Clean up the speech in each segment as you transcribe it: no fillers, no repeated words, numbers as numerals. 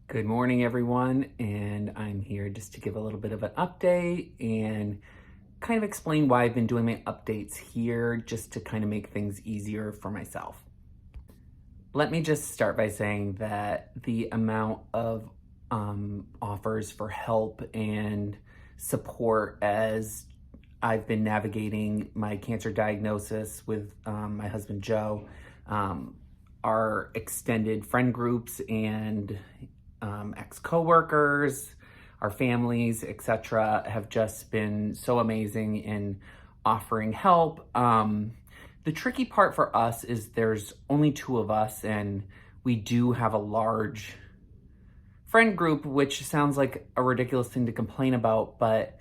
Good morning, everyone, and I'm here just to give a little bit of an update and kind of explain why I've been doing my updates here just to kind of make things easier for myself. Let me just start by saying that the amount of offers for help and support as I've been navigating my cancer diagnosis with my husband Joe, our extended friend groups and ex-coworkers, our families, etc., have just been so amazing in offering help. The tricky part for us is there's only two of us, and we do have a large friend group, which sounds like a ridiculous thing to complain about, but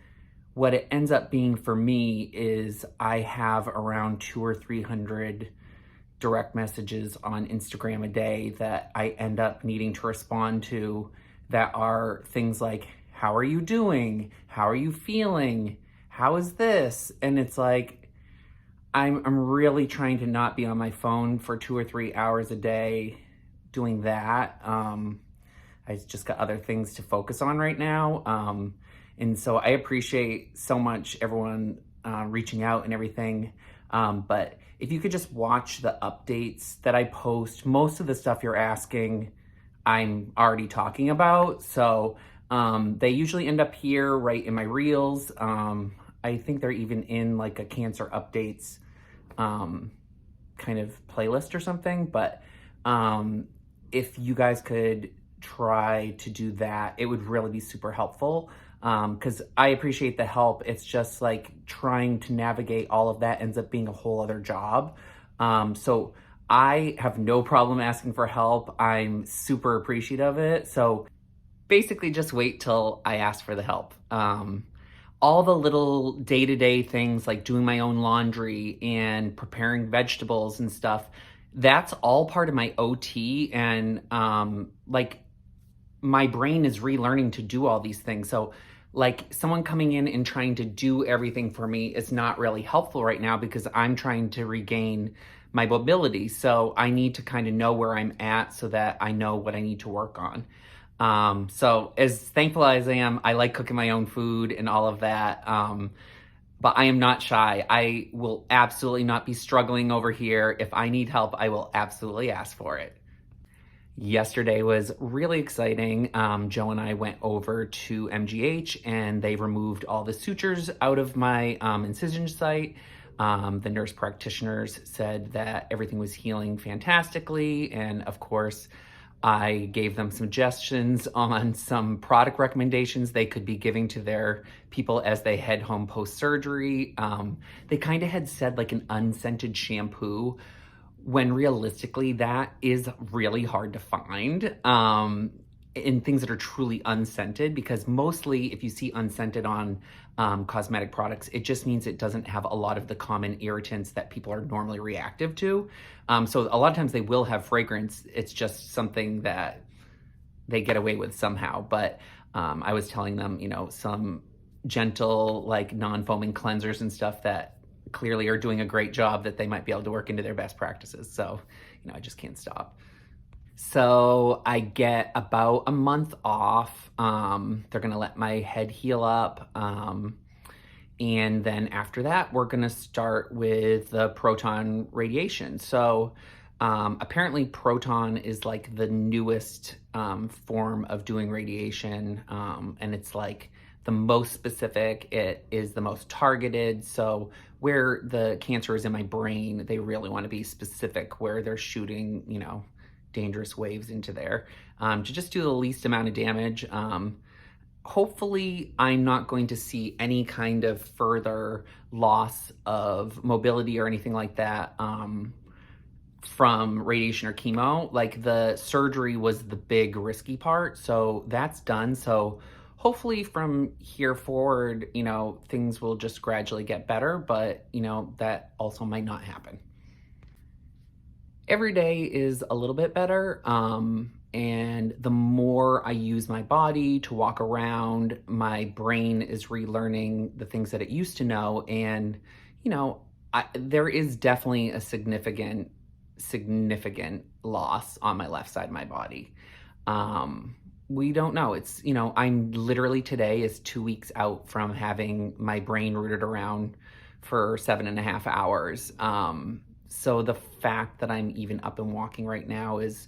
what it ends up being for me is I have around 200 or 300 direct messages on Instagram a day that I end up needing to respond to that are things like, how are you doing? How are you feeling? How is this? And it's like, I'm really trying to not be on my phone for 2 or 3 hours a day doing that. I just got other things to focus on right now. And so I appreciate so much everyone reaching out and everything. But if you could just watch the updates that I post, most of the stuff you're asking, I'm already talking about. So they usually end up here right in my reels. I think they're even in like a cancer updates kind of playlist or something. But if you guys could try to do that, it would really be super helpful. Because I appreciate the help. It's just like trying to navigate all of that ends up being a whole other job. So I have no problem asking for help. I'm super appreciative of it. So basically just wait till I ask for the help. All the little day-to-day things like doing my own laundry and preparing vegetables and stuff, that's all part of my OT. And like my brain is relearning to do all these things. So like someone coming in and trying to do everything for me is not really helpful right now because I'm trying to regain my mobility. So I need to kind of know where I'm at so that I know what I need to work on. So as thankful as I am, I like cooking my own food and all of that. But I am not shy. I will absolutely not be struggling over here. If I need help, I will absolutely ask for it. Yesterday was really exciting. Joe and I went over to MGH and they removed all the sutures out of my incision site. The nurse practitioners said that everything was healing fantastically. And of course, I gave them suggestions on some product recommendations they could be giving to their people as they head home post-surgery. They kind of had said like an unscented shampoo, when realistically that is really hard to find in things that are truly unscented, because mostly if you see unscented on cosmetic products, it just means it doesn't have a lot of the common irritants that people are normally reactive to. So a lot of times they will have fragrance. It's just something that they get away with somehow. But I was telling them, some gentle like non-foaming cleansers and stuff that clearly are doing a great job that they might be able to work into their best practices. So, I just can't stop. So I get about a month off. They're going to let my head heal up. And then after that, we're going to start with the proton radiation. So apparently proton is like the newest form of doing radiation. And it's like the most specific, it is the most targeted. So where the cancer is in my brain, they really want to be specific where they're shooting, dangerous waves into there to just do the least amount of damage. Hopefully I'm not going to see any kind of further loss of mobility or anything like that from radiation or chemo. Like the surgery was the big risky part, so that's done. So hopefully from here forward, things will just gradually get better, but that also might not happen. Every day is a little bit better. And the more I use my body to walk around, my brain is relearning the things that it used to know. And, there is definitely a significant loss on my left side of my body. we don't know. It's, I'm literally today is 2 weeks out from having my brain rooted around for 7.5 hours. So the fact that I'm even up and walking right now is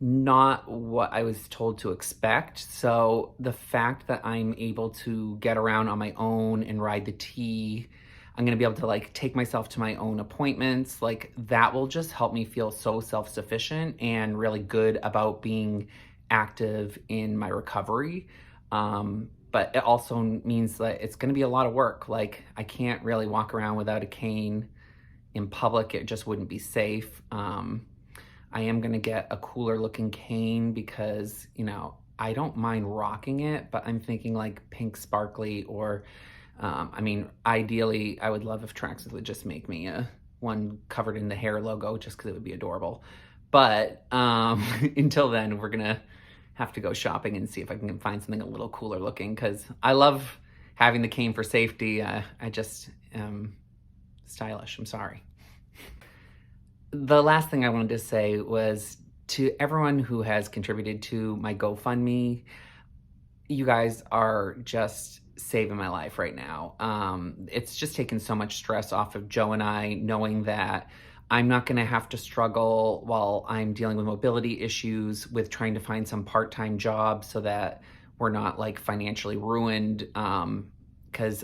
not what I was told to expect. So the fact that I'm able to get around on my own and ride the T, I'm going to be able to like take myself to my own appointments, like that will just help me feel so self-sufficient and really good about being active in my recovery. But it also means that it's going to be a lot of work. Like I can't really walk around without a cane in public. It just wouldn't be safe. I am going to get a cooler looking cane because, I don't mind rocking it, but I'm thinking like pink sparkly or, ideally I would love if Traxxas would just make me one covered in the hair logo just because it would be adorable. But until then, we're going to have to go shopping and see if I can find something a little cooler looking because I love having the cane for safety. I just am stylish. I'm sorry. The last thing I wanted to say was to everyone who has contributed to my GoFundMe, you guys are just saving my life right now. It's just taken so much stress off of Joe and I, knowing that I'm not going to have to struggle while I'm dealing with mobility issues with trying to find some part-time job so that we're not like financially ruined. Because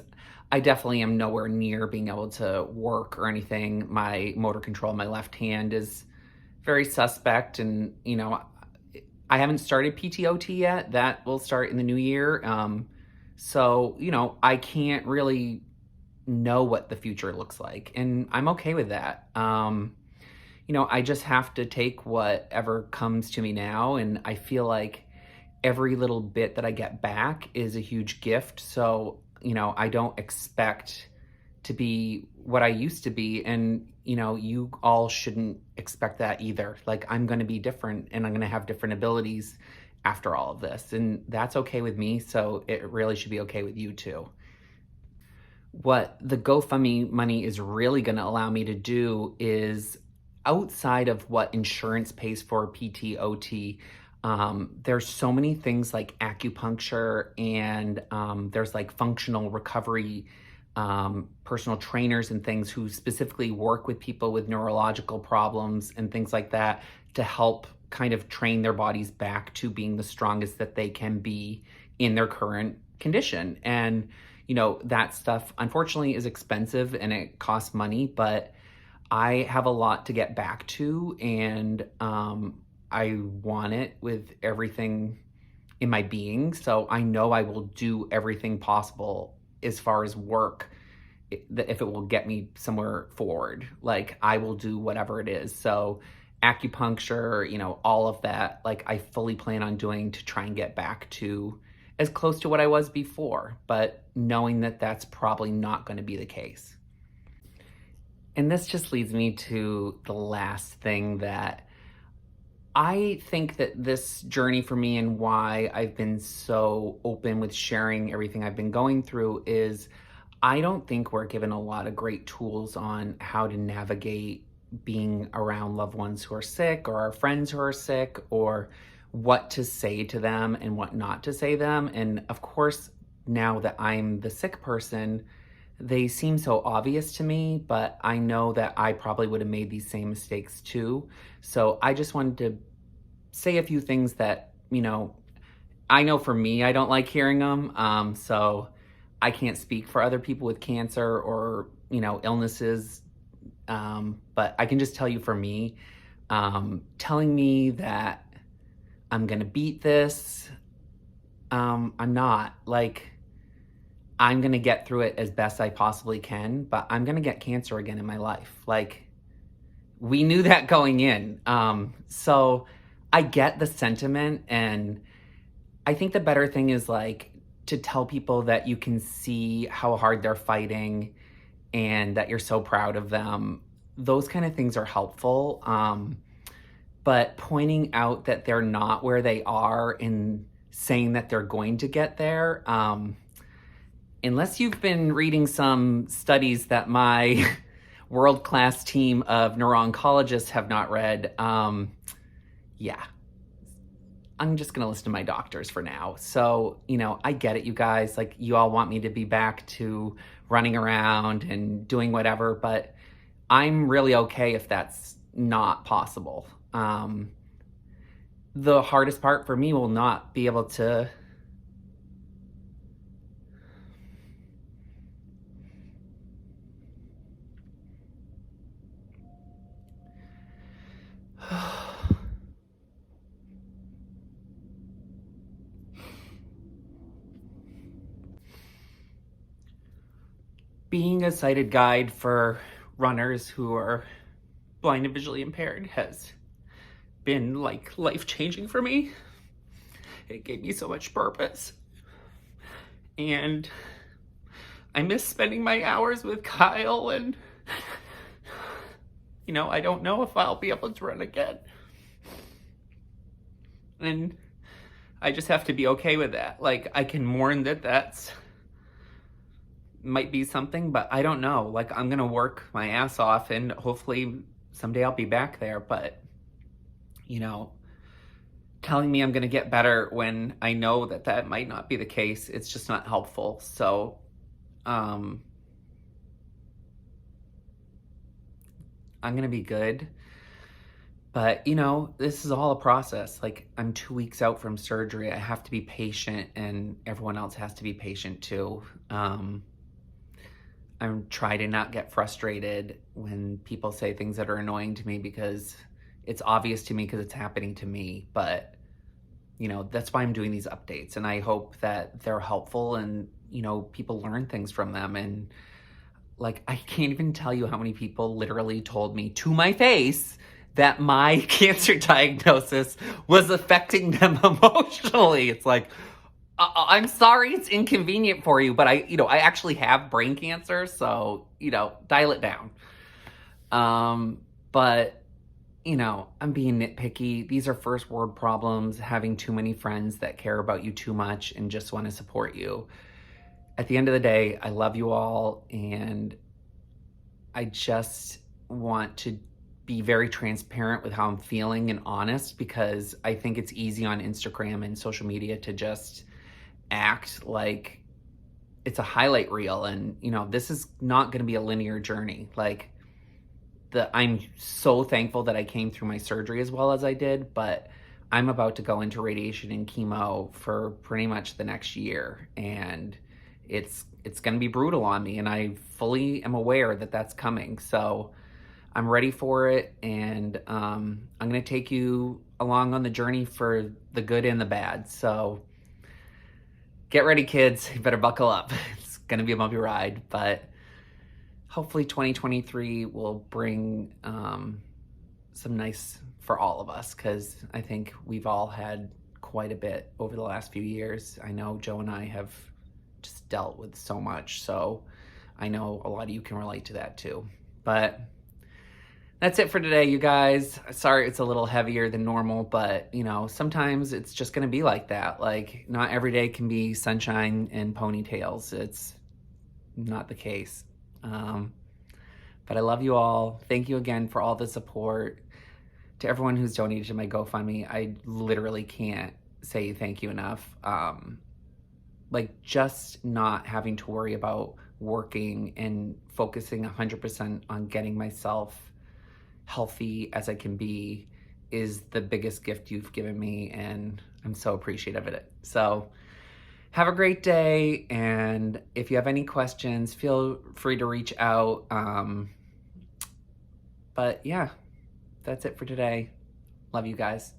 I definitely am nowhere near being able to work or anything. My motor control in my left hand is very suspect. And, I haven't started PTOT yet. That will start in the new year. So, I can't really know what the future looks like. And I'm okay with that. I just have to take whatever comes to me now. And I feel like every little bit that I get back is a huge gift. So, I don't expect to be what I used to be. And, you all shouldn't expect that either. Like, I'm going to be different and I'm going to have different abilities after all of this. And that's okay with me. So it really should be okay with you too. What the GoFundMe money is really going to allow me to do is outside of what insurance pays for PTOT, there's so many things like acupuncture and there's like functional recovery personal trainers and things who specifically work with people with neurological problems and things like that to help kind of train their bodies back to being the strongest that they can be in their current condition. And, that stuff unfortunately is expensive and it costs money, but I have a lot to get back to and I want it with everything in my being. So I know I will do everything possible as far as work, if it will get me somewhere forward. Like I will do whatever it is. So acupuncture, all of that, like I fully plan on doing to try and get back to as close to what I was before, but knowing that that's probably not going to be the case. And this just leads me to the last thing that I think that this journey for me and why I've been so open with sharing everything I've been going through is I don't think we're given a lot of great tools on how to navigate being around loved ones who are sick or our friends who are sick or what to say to them and what not to say them. And of course, now that I'm the sick person, they seem so obvious to me, but I know that I probably would have made these same mistakes too. So I just wanted to say a few things that, I know for me, I don't like hearing them. So I can't speak for other people with cancer or, illnesses. But I can just tell you for me, telling me that I'm going to beat this, I'm not. Like, I'm going to get through it as best I possibly can, but I'm going to get cancer again in my life. Like, we knew that going in. So I get the sentiment, and I think the better thing is like to tell people that you can see how hard they're fighting and that you're so proud of them. Those kind of things are helpful. But pointing out that they're not where they are and saying that they're going to get there, unless you've been reading some studies that my world-class team of neuro-oncologists have not read, yeah, I'm just going to listen to my doctors for now. So, I get it, you guys. Like, you all want me to be back to running around and doing whatever, but I'm really okay if that's not possible. The hardest part for me will not be able to being a sighted guide for runners who are blind and visually impaired has been like life-changing for me. It gave me so much purpose. And I miss spending my hours with Kyle, and I don't know if I'll be able to run again. And I just have to be okay with that. Like, I can mourn that that's might be something, but I don't know. Like, I'm gonna work my ass off, and hopefully someday I'll be back there. But telling me I'm gonna get better when I know that might not be the case, it's just not helpful. So I'm gonna be good. But this is all a process. Like, I'm 2 weeks out from surgery. I have to be patient, and everyone else has to be patient too. I'm trying to not get frustrated when people say things that are annoying to me, because it's obvious to me because it's happening to me. But, that's why I'm doing these updates. And I hope that they're helpful and, people learn things from them. And like, I can't even tell you how many people literally told me to my face that my cancer diagnosis was affecting them emotionally. It's like, I'm sorry it's inconvenient for you, but I actually have brain cancer, so, dial it down. But, I'm being nitpicky. These are first world problems, having too many friends that care about you too much and just want to support you. At the end of the day, I love you all, and I just want to be very transparent with how I'm feeling and honest, because I think it's easy on Instagram and social media to just act like it's a highlight reel, and this is not going to be a linear journey. Like, I'm so thankful that I came through my surgery as well as I did, but I'm about to go into radiation and chemo for pretty much the next year, and it's going to be brutal on me, and I fully am aware that that's coming. So I'm ready for it, and I'm going to take you along on the journey for the good and the bad. So get ready, kids. You better buckle up. It's going to be a bumpy ride, but hopefully 2023 will bring some nice for all of us, because I think we've all had quite a bit over the last few years. I know Joe and I have just dealt with so much, so I know a lot of you can relate to that too. But that's it for today, you guys. Sorry it's a little heavier than normal, but sometimes it's just gonna be like that. Like, not every day can be sunshine and ponytails. It's not the case. But I love you all. Thank you again for all the support. To everyone who's donated to my GoFundMe, I literally can't say thank you enough. Like, just not having to worry about working and focusing 100% on getting myself healthy as I can be is the biggest gift you've given me, and I'm so appreciative of it. So have a great day, and if you have any questions, feel free to reach out. But yeah, that's it for today. Love you guys.